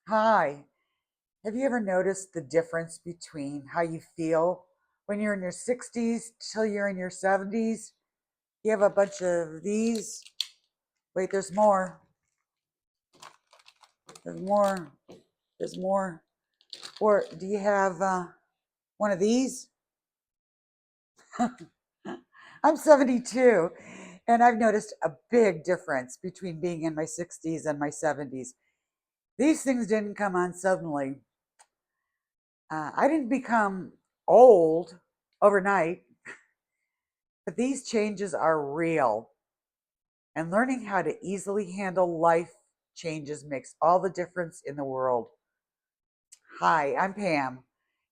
Hi, have you ever noticed the difference between how you feel when you're in your 60s till you're in your 70s? You have a bunch of these. Wait, there's more. There's more. There's more. Or do you have one of these? I'm 72, and I've noticed a big difference between being in my 60s and my 70s. These things didn't come on suddenly. I didn't become old overnight. But these changes are real, and learning how to easily handle life changes makes all the difference in the world. Hi, I'm Pam,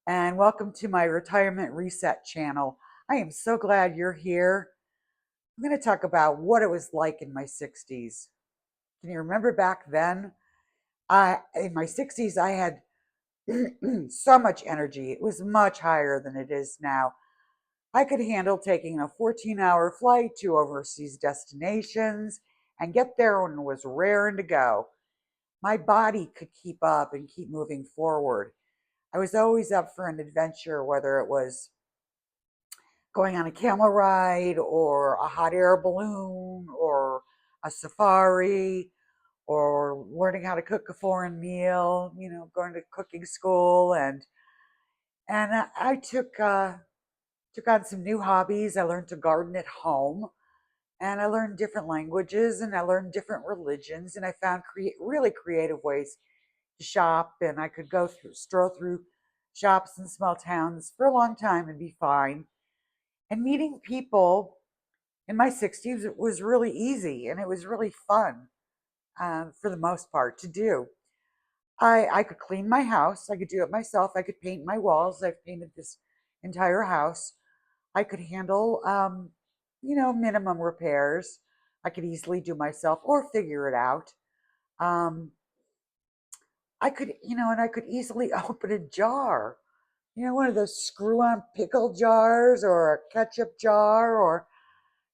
and welcome to my Retirement Reset channel. I am so glad you're here. I'm going to talk about what it was like in my 60s. Can you remember back then? In my 60s, I had so much energy. It was much higher than it is now. I could handle taking a 14-hour flight to overseas destinations and get there when it was raring to go. My body could keep up and keep moving forward. I was always up for an adventure, whether it was going on a camel ride or a hot air balloon or a safari or learning how to cook a foreign meal, going to cooking school and I took on some new hobbies. I learned to garden at home, and I learned different languages, and I learned different religions, and I found really creative ways to shop. And I could stroll through shops in small towns for a long time and be fine. And meeting people in my 60s was really easy, and it was really fun for the most part to do. I could clean my house. I could do it myself. I could paint my walls. I've painted this entire house. I could handle, minimum repairs. I could easily do myself or figure it out. Um, and I could easily open a jar, one of those screw on pickle jars or a ketchup jar, or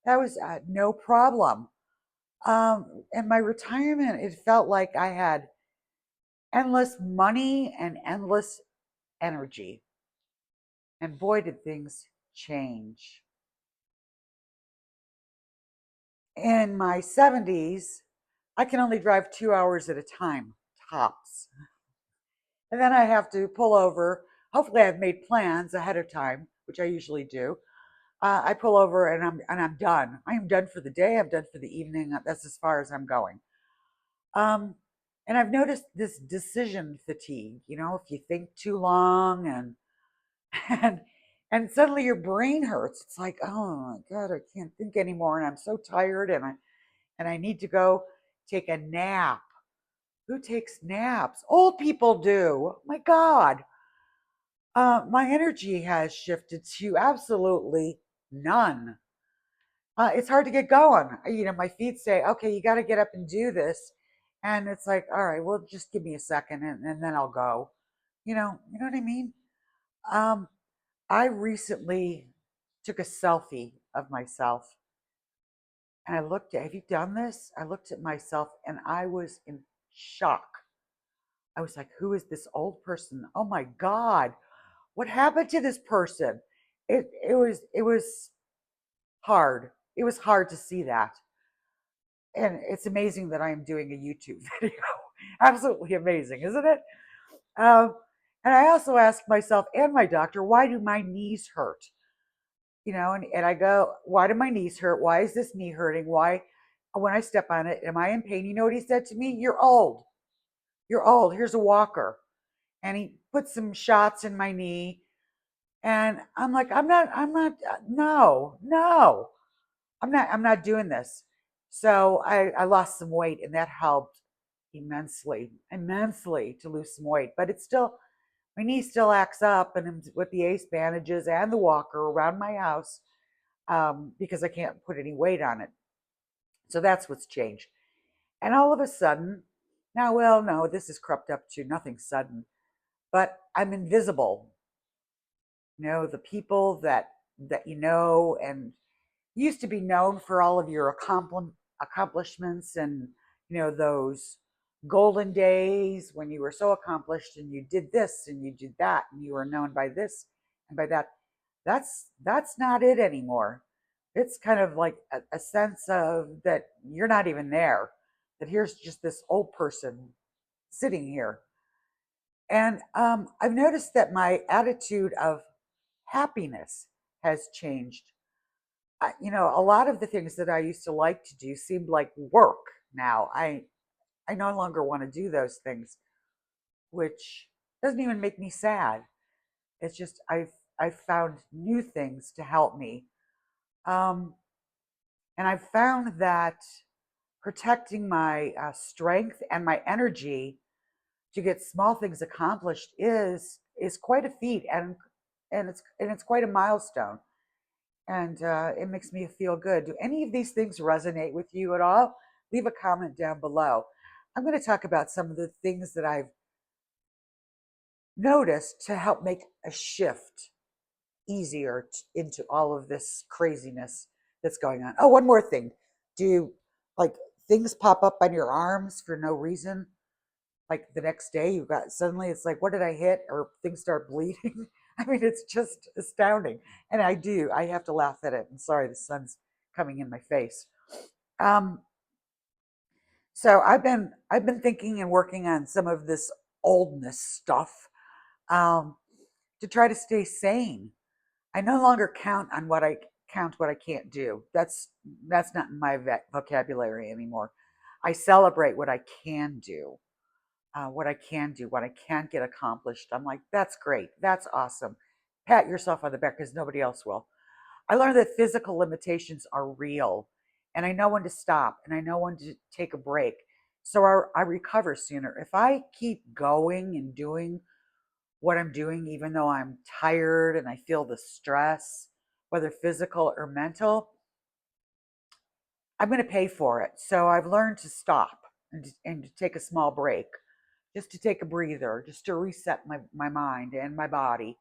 that was no problem. And my retirement, it felt like I had endless money and endless energy. And boy, did things change. In my 70s, I can only drive 2 hours at a time, tops. And then I have to pull over. Hopefully, I've made plans ahead of time, which I usually do. I pull over and I'm done. I am done for the day. I'm done for the evening. That's as far as I'm going. Um, and I've noticed this decision fatigue. If you think too long and and suddenly your brain hurts. It's like, oh my God, I can't think anymore, and I'm so tired, and I need to go take a nap. Who takes naps? Old people do. My God. My energy has shifted to absolutely none. It's hard to get going. My feet say, okay, you got to get up and do this. And it's like, all right, well, just give me a second and then I'll go. You know what I mean? Um, I recently took a selfie of myself and I looked at, have you done this? I looked at myself and I was in shock. I was like, who is this old person? Oh my God, what happened to this person? It was hard. It was hard to see that. And it's amazing that I am doing a YouTube video. Absolutely amazing, isn't it? Um, and I also asked myself and my doctor, why do my knees hurt? And I go, why do my knees hurt? Why is this knee hurting? Why, when I step on it, am I in pain? You know what he said to me? You're old. You're old. Here's a walker. And he put some shots in my knee. And I'm like, no, no, I'm not doing this. So I lost some weight and that helped immensely, immensely to lose some weight. But it's still, my knee still acts up and with the ace bandages and the walker around my house because I can't put any weight on it. So that's what's changed. And all of a sudden, now, well, no, this is crept up to nothing sudden, but I'm invisible. The people that and used to be known for all of your accomplishments and those golden days when you were so accomplished and you did this and you did that and you were known by this and by that. That's not it anymore. It's kind of like a sense of that you're not even there, that here's just this old person sitting here. And I've noticed that my attitude of happiness has changed. A lot of the things that I used to like to do seemed like work now. I no longer want to do those things, which doesn't even make me sad. It's just I've found new things to help me. Um, and I've found that protecting my strength and my energy to get small things accomplished is quite a feat, and it's quite a milestone, and it makes me feel good. Do any of these things resonate with you at all? Leave a comment down below. I'm going to talk about some of the things that I've noticed to help make a shift easier into all of this craziness that's going on. Oh, one more thing. Do you, like, things pop up on your arms for no reason? Like the next day, you got suddenly it's like, what did I hit? Or things start bleeding. I mean, it's just astounding. And I have to laugh at it. I'm sorry, the sun's coming in my face. Um, so I've been thinking and working on some of this oldness stuff um, to try to stay sane. I no longer count what I can't do. That's not in my vocabulary anymore. I celebrate what I can do, what I can get accomplished. I'm like, that's great, that's awesome. Pat yourself on the back because nobody else will. I learned that physical limitations are real, and I know when to stop, and I know when to take a break, so I recover sooner. If I keep going and doing what I'm doing, even though I'm tired and I feel the stress, whether physical or mental, I'm going to pay for it. So I've learned to stop and to take a small break, just to take a breather, just to reset my mind and my body.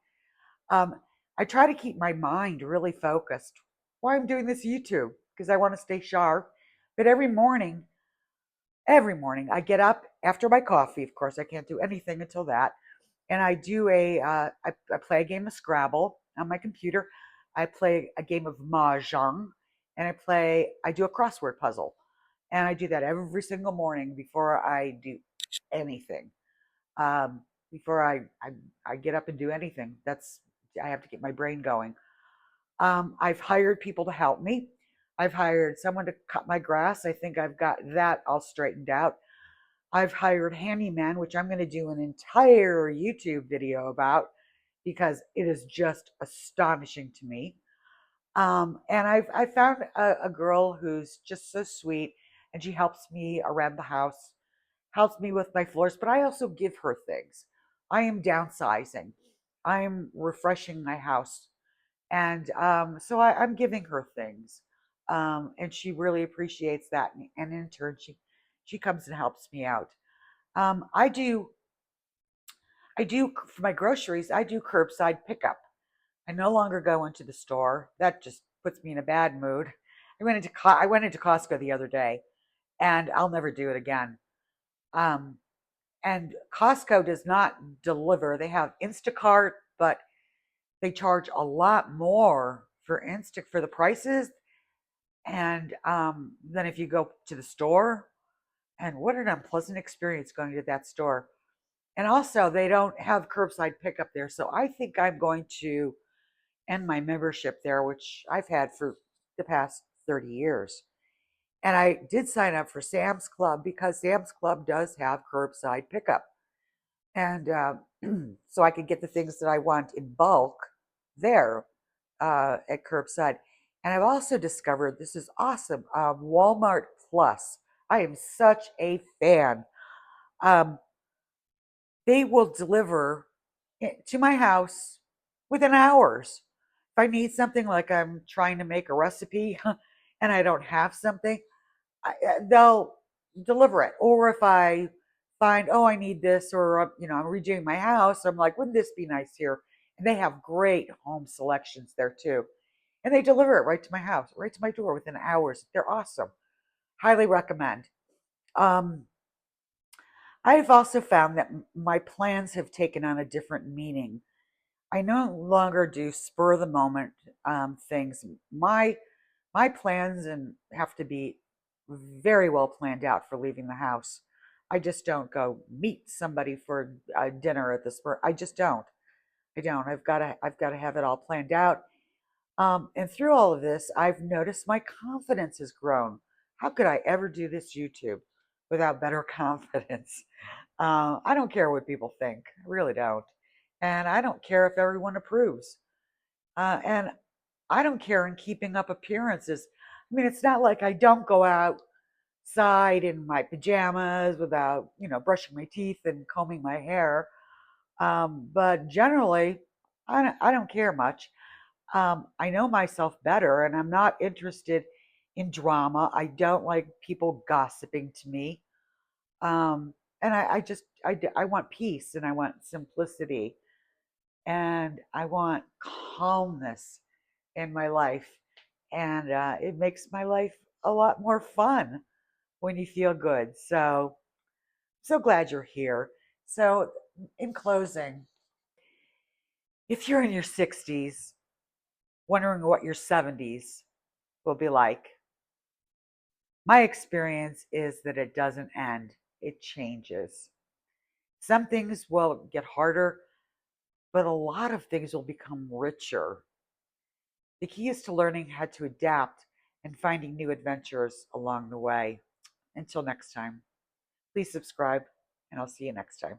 Um, I try to keep my mind really focused while I'm doing this YouTube because I want to stay sharp. But every morning, I get up after my coffee. Of course, I can't do anything until that, and I play a game of Scrabble on my computer. I play a game of mahjong, and I do a crossword puzzle, and I do that every single morning before I do anything. Before I get up and do anything, I have to get my brain going. I've hired people to help me. I've hired someone to cut my grass. I think I've got that all straightened out. I've hired handyman, which I'm going to do an entire YouTube video about because it is just astonishing to me. And I found a girl who's just so sweet, and she helps me around the house, helps me with my floors, but I also give her things. I am downsizing. I'm refreshing my house, and so I'm giving her things, and she really appreciates that. And in turn, she comes and helps me out. Um, I do I do for my groceries. I do curbside pickup. I no longer go into the store. That just puts me in a bad mood. I went into Costco the other day, and I'll never do it again. Um, and Costco does not deliver. They have Instacart, but they charge a lot more for the prices, and than if you go to the store. And what an unpleasant experience going to that store. And also, they don't have curbside pickup there. So I think I'm going to end my membership there, which I've had for the past 30 years. And I did sign up for Sam's Club because Sam's Club does have curbside pickup. And so I could get the things that I want in bulk there at curbside. And I've also discovered this is awesome, Walmart Plus. I am such a fan. Um, they will deliver it to my house within hours. If I need something, like I'm trying to make a recipe and I don't have something, they'll deliver it. Or if I find, oh, I need this, or I'm redoing my house, I'm like, wouldn't this be nice here? And they have great home selections there too. And they deliver it right to my house, right to my door within hours. They're awesome. Highly recommend. Um, I've also found that my plans have taken on a different meaning. I no longer do spur of the moment things. My plans and have to be very well planned out for leaving the house. I just don't go meet somebody for dinner at the spur. I just don't. I don't. I've got to have it all planned out. And through all of this, I've noticed my confidence has grown. How could I ever do this YouTube without better confidence? I don't care what people think. I really don't. And I don't care if everyone approves. And I don't care in keeping up appearances. I mean, it's not like I don't go outside in my pajamas without, brushing my teeth and combing my hair. But generally, I don't care much. I know myself better, and I'm not interested in drama. I don't like people gossiping to me. And I want peace and I want simplicity and I want calmness in my life. And it makes my life a lot more fun when you feel good. So glad you're here. So, in closing, if you're in your 60s, wondering what your 70s will be like, my experience is that it doesn't end, it changes. Some things will get harder, but a lot of things will become richer. The key is to learning how to adapt and finding new adventures along the way. Until next time, please subscribe, and I'll see you next time.